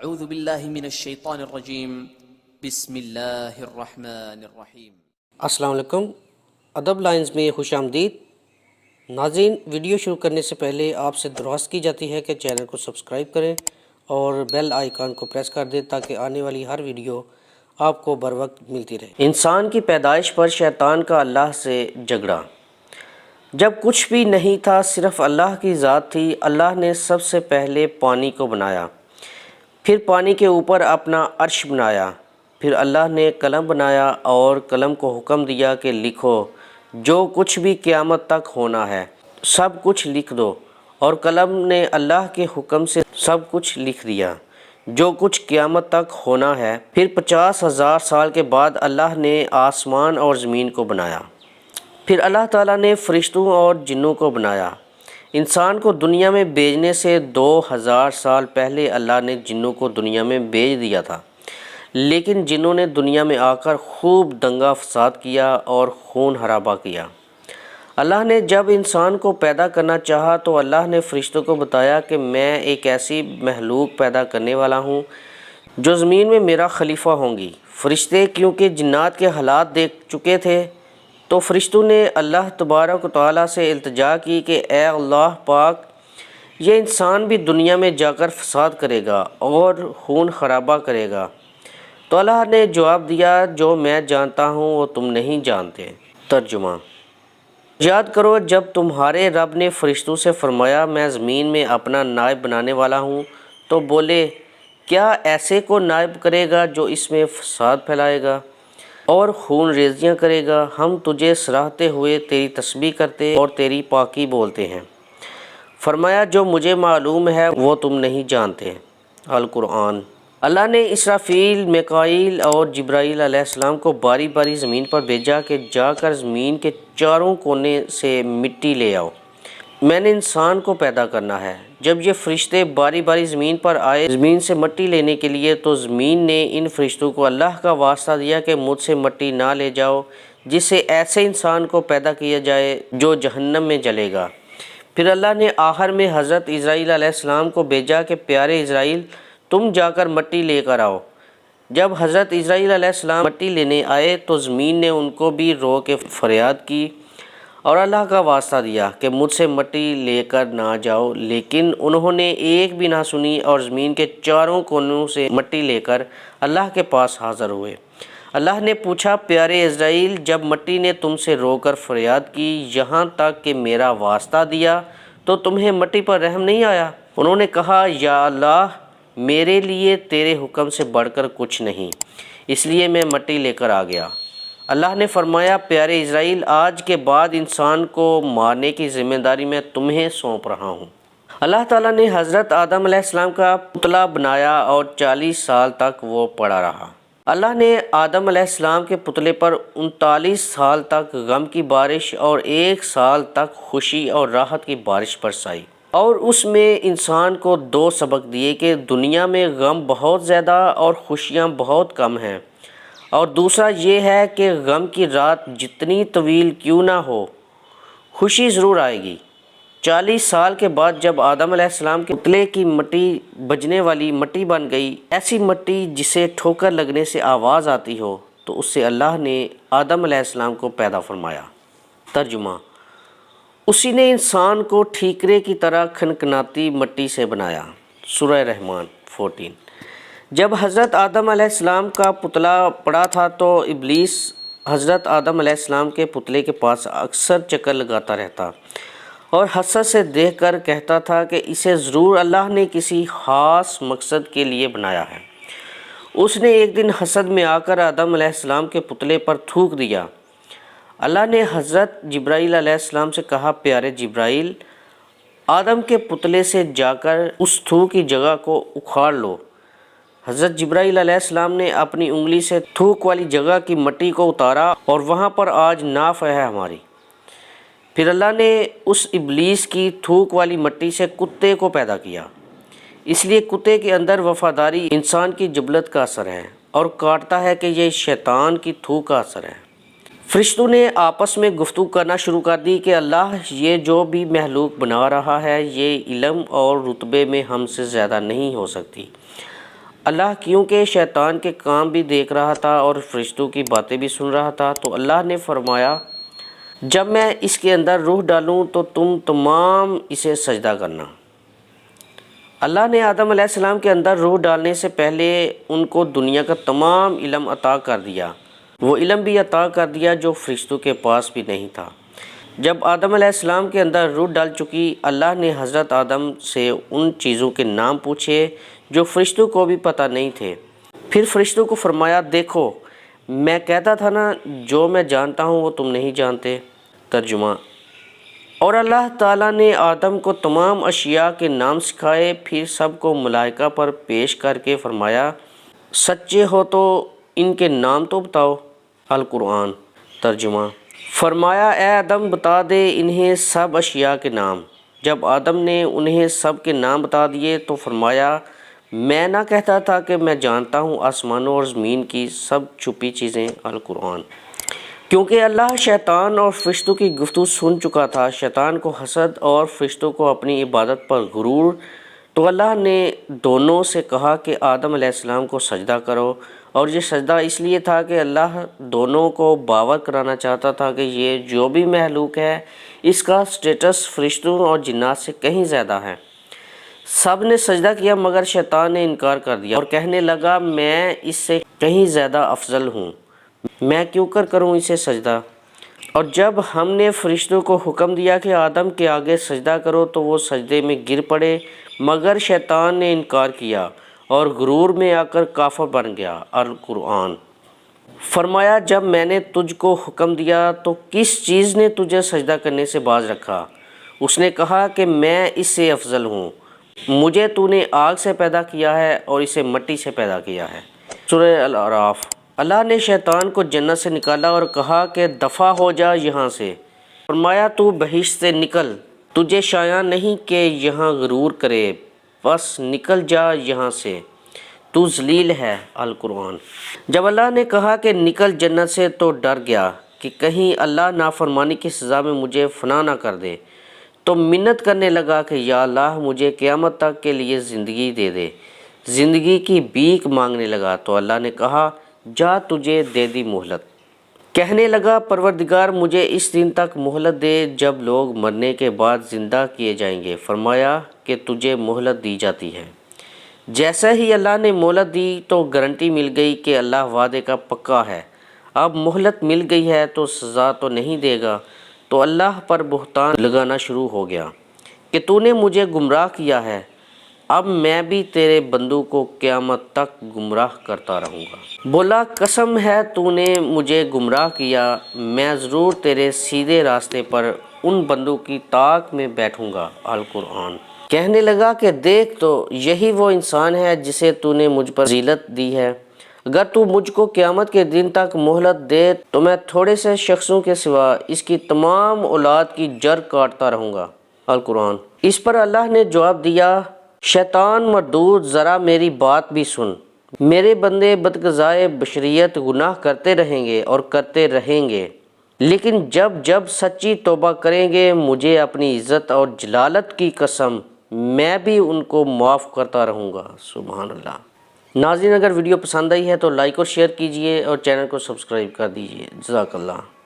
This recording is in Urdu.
اعوذ باللہ من الشیطان الرجیم بسم اللہ الرحمن الرحیم۔ السلام علیکم، ادب لائنز میں خوش آمدید۔ ناظرین، ویڈیو شروع کرنے سے پہلے آپ سے درخواست کی جاتی ہے کہ چینل کو سبسکرائب کریں اور بیل آئیکن کو پریس کر دیں تاکہ آنے والی ہر ویڈیو آپ کو بر وقت ملتی رہے۔ انسان کی پیدائش پر شیطان کا اللہ سے جھگڑا۔ جب کچھ بھی نہیں تھا، صرف اللہ کی ذات تھی، اللہ نے سب سے پہلے پانی کو بنایا، پھر پانی کے اوپر اپنا عرش بنایا، پھر اللہ نے قلم بنایا اور قلم کو حکم دیا کہ لکھو جو کچھ بھی قیامت تک ہونا ہے، سب کچھ لکھ دو، اور قلم نے اللہ کے حکم سے سب کچھ لکھ دیا جو کچھ قیامت تک ہونا ہے۔ پھر 50,000 سال کے بعد اللہ نے آسمان اور زمین کو بنایا، پھر اللہ تعالیٰ نے فرشتوں اور جنوں کو بنایا۔ انسان کو دنیا میں بھیجنے سے 2000 سال پہلے اللہ نے جنوں کو دنیا میں بھیج دیا تھا، لیکن جنوں نے دنیا میں آ کر خوب دنگا فساد کیا اور خون خرابہ کیا۔ اللہ نے جب انسان کو پیدا کرنا چاہا تو اللہ نے فرشتوں کو بتایا کہ میں ایک ایسی مخلوق پیدا کرنے والا ہوں جو زمین میں میرا خلیفہ ہوں گی۔ فرشتے کیونکہ جنات کے حالات دیکھ چکے تھے تو فرشتوں نے اللہ تبارک و تعالیٰ سے التجا کی کہ اے اللہ پاک، یہ انسان بھی دنیا میں جا کر فساد کرے گا اور خون خرابہ کرے گا۔ تو اللہ نے جواب دیا، جو میں جانتا ہوں وہ تم نہیں جانتے۔ ترجمہ: یاد کرو جب تمہارے رب نے فرشتوں سے فرمایا میں زمین میں اپنا نائب بنانے والا ہوں، تو بولے کیا ایسے کو نائب کرے گا جو اس میں فساد پھیلائے گا اور خون ریزیاں کرے گا؟ ہم تجھے سراہتے ہوئے تیری تسبیح کرتے اور تیری پاکی بولتے ہیں۔ فرمایا جو مجھے معلوم ہے وہ تم نہیں جانتے۔ القرآن۔ اللہ نے اسرافیل، میکائیل اور جبرائیل علیہ السلام کو باری باری زمین پر بھیجا کہ جا کر زمین کے چاروں کونے سے مٹی لے آؤ، میں نے انسان کو پیدا کرنا ہے۔ جب یہ فرشتے باری باری زمین پر آئے زمین سے مٹی لینے کے لیے، تو زمین نے ان فرشتوں کو اللہ کا واسطہ دیا کہ مجھ سے مٹی نہ لے جاؤ، جس سے ایسے انسان کو پیدا کیا جائے جو جہنم میں جلے گا۔ پھر اللہ نے آخر میں حضرت اسرائیل علیہ السلام کو بھیجا کہ پیارے اسرائیل، تم جا کر مٹی لے کر آؤ۔ جب حضرت اسرائیل علیہ السلام مٹی لینے آئے تو زمین نے ان کو بھی رو کے فریاد کی اور اللہ کا واسطہ دیا کہ مجھ سے مٹی لے کر نہ جاؤ، لیکن انہوں نے ایک بھی نہ سنی اور زمین کے چاروں کونوں سے مٹی لے کر اللہ کے پاس حاضر ہوئے۔ اللہ نے پوچھا پیارے اسرائیل، جب مٹی نے تم سے رو کر فریاد کی یہاں تک کہ میرا واسطہ دیا تو تمہیں مٹی پر رحم نہیں آیا؟ انہوں نے کہا یا اللہ، میرے لیے تیرے حکم سے بڑھ کر کچھ نہیں، اس لیے میں مٹی لے کر آ گیا۔ اللہ نے فرمایا پیارے اسرائیل، آج کے بعد انسان کو مارنے کی ذمہ داری میں تمہیں سونپ رہا ہوں۔ اللہ تعالیٰ نے حضرت آدم علیہ السلام کا پتلا بنایا اور 40 سال تک وہ پڑا رہا۔ اللہ نے آدم علیہ السلام کے پتلے پر 39 سال تک غم کی بارش اور 1 سال تک خوشی اور راحت کی بارش برسائی، اور اس میں انسان کو 2 سبق دیے کہ دنیا میں غم بہت زیادہ اور خوشیاں بہت کم ہیں، اور دوسرا یہ ہے کہ غم کی رات جتنی طویل کیوں نہ ہو، خوشی ضرور آئے گی۔ 40 سال کے بعد جب آدم علیہ السلام کے پتلے کی مٹی بجنے والی مٹی بن گئی، ایسی مٹی جسے ٹھوکر لگنے سے آواز آتی ہو، تو اس سے اللہ نے آدم علیہ السلام کو پیدا فرمایا۔ ترجمہ: اسی نے انسان کو ٹھیکرے کی طرح کھنکھناتی مٹی سے بنایا۔ سورہ رحمان 14۔ جب حضرت آدم علیہ السلام کا پتلا پڑا تھا تو ابلیس حضرت آدم علیہ السلام کے پتلے کے پاس اکثر چکر لگاتا رہتا اور حسرت سے دیکھ کر کہتا تھا کہ اسے ضرور اللہ نے کسی خاص مقصد کے لیے بنایا ہے۔ اس نے ایک دن حسد میں آ کر آدم علیہ السلام کے پتلے پر تھوک دیا۔ اللہ نے حضرت جبرائیل علیہ السلام سے کہا پیارے جبرائیل، آدم کے پتلے سے جا کر اس تھوک کی جگہ کو اکھاڑ لو۔ حضرت جبرائیل علیہ السلام نے اپنی انگلی سے تھوک والی جگہ کی مٹی کو اتارا اور وہاں پر آج ناف ہے ہماری۔ پھر اللہ نے اس ابلیس کی تھوک والی مٹی سے کتے کو پیدا کیا، اس لیے کتے کے اندر وفاداری انسان کی جبلت کا اثر ہے اور کاٹتا ہے کہ یہ شیطان کی تھوک کا اثر ہے۔ فرشتوں نے آپس میں گفتگو کرنا شروع کر دی کہ اللہ یہ جو بھی مخلوق بنا رہا ہے یہ علم اور رتبے میں ہم سے زیادہ نہیں ہو سکتی۔ اللہ کیونکہ شیطان کے کام بھی دیکھ رہا تھا اور فرشتوں کی باتیں بھی سن رہا تھا، تو اللہ نے فرمایا جب میں اس کے اندر روح ڈالوں تو تم تمام اسے سجدہ کرنا۔ اللہ نے آدم علیہ السلام کے اندر روح ڈالنے سے پہلے ان کو دنیا کا تمام علم عطا کر دیا، وہ علم بھی عطا کر دیا جو فرشتوں کے پاس بھی نہیں تھا۔ جب آدم علیہ السلام کے اندر روح ڈال چکی، اللہ نے حضرت آدم سے ان چیزوں کے نام پوچھے جو فرشتوں کو بھی پتہ نہیں تھے۔ پھر فرشتوں کو فرمایا دیکھو میں کہتا تھا نا جو میں جانتا ہوں وہ تم نہیں جانتے۔ ترجمہ: اور اللہ تعالیٰ نے آدم کو تمام اشیاء کے نام سکھائے، پھر سب کو ملائکہ پر پیش کر کے فرمایا سچے ہو تو ان کے نام تو بتاؤ۔ القرآن۔ ترجمہ: فرمایا اے آدم بتا دے انہیں سب اشیاء کے نام۔ جب آدم نے انہیں سب کے نام بتا دیے تو فرمایا میں نہ کہتا تھا کہ میں جانتا ہوں آسمانوں اور زمین کی سب چھپی چیزیں۔ القرآن۔ کیونکہ اللہ شیطان اور فرشتوں کی گفتگو سن چکا تھا، شیطان کو حسد اور فرشتوں کو اپنی عبادت پر غرور، تو اللہ نے دونوں سے کہا کہ آدم علیہ السلام کو سجدہ کرو، اور یہ سجدہ اس لیے تھا کہ اللہ دونوں کو باور کرانا چاہتا تھا کہ یہ جو بھی مخلوق ہے اس کا سٹیٹس فرشتوں اور جنات سے کہیں زیادہ ہے۔ سب نے سجدہ کیا مگر شیطان نے انکار کر دیا اور کہنے لگا میں اس سے کہیں زیادہ افضل ہوں، میں کیوں کروں اسے سجدہ۔ اور جب ہم نے فرشتوں کو حکم دیا کہ آدم کے آگے سجدہ کرو تو وہ سجدے میں گر پڑے، مگر شیطان نے انکار کیا اور غرور میں آ کر کافر بن گیا۔ القرآن۔ فرمایا جب میں نے تجھ کو حکم دیا تو کس چیز نے تجھے سجدہ کرنے سے باز رکھا؟ اس نے کہا کہ میں اس سے افضل ہوں، مجھے تو نے آگ سے پیدا کیا ہے اور اسے مٹی سے پیدا کیا ہے۔ سورہ الاعراف۔ اللہ نے شیطان کو جنت سے نکالا اور کہا کہ دفع ہو جا یہاں سے۔ فرمایا تو بہشت سے نکل، تجھے شایع نہیں کہ یہاں غرور کرے، بس نکل جا یہاں سے، تو ذلیل ہے۔ القرآن۔ جب اللہ نے کہا کہ نکل جنت سے تو ڈر گیا کہ کہیں اللہ نافرمانی کی سزا میں مجھے فنا نہ کر دے، تو منت کرنے لگا کہ یا اللہ مجھے قیامت تک کے لیے زندگی دے دے، زندگی کی بھیک مانگنے لگا تو اللہ نے کہا جا تجھے دے دی مہلت۔ کہنے لگا پروردگار مجھے اس دن تک مہلت دے جب لوگ مرنے کے بعد زندہ کیے جائیں گے۔ فرمایا کہ تجھے مہلت دی جاتی ہے۔ جیسے ہی اللہ نے مہلت دی تو گارنٹی مل گئی کہ اللہ وعدے کا پکا ہے، اب مہلت مل گئی ہے تو سزا تو نہیں دے گا، تو اللہ پر بہتان لگانا شروع ہو گیا کہ تو نے مجھے گمراہ کیا ہے، اب میں بھی تیرے بندوں کو قیامت تک گمراہ کرتا رہوں گا۔ بولا قسم ہے تو نے مجھے گمراہ کیا، میں ضرور تیرے سیدھے راستے پر ان بندوں کی طاق میں بیٹھوں گا۔ القرآن۔ کہنے لگا کہ دیکھ تو یہی وہ انسان ہے جسے تو نے مجھ پر ذلت دی ہے، اگر تو مجھ کو قیامت کے دن تک مہلت دے تو میں تھوڑے سے شخصوں کے سوا اس کی تمام اولاد کی جڑ کاٹتا رہوں گا۔ القرآن۔ اس پر اللہ نے جواب دیا شیطان مردود ذرا میری بات بھی سن، میرے بندے بدقضائے بشریت گناہ کرتے رہیں گے اور کرتے رہیں گے، لیکن جب سچی توبہ کریں گے مجھے اپنی عزت اور جلالت کی قسم میں بھی ان کو معاف کرتا رہوں گا۔ سبحان اللہ۔ ناظرین اگر ویڈیو پسند آئی ہے تو لائک اور شیئر کیجئے اور چینل کو سبسکرائب کر دیجئے۔ جزاک اللہ۔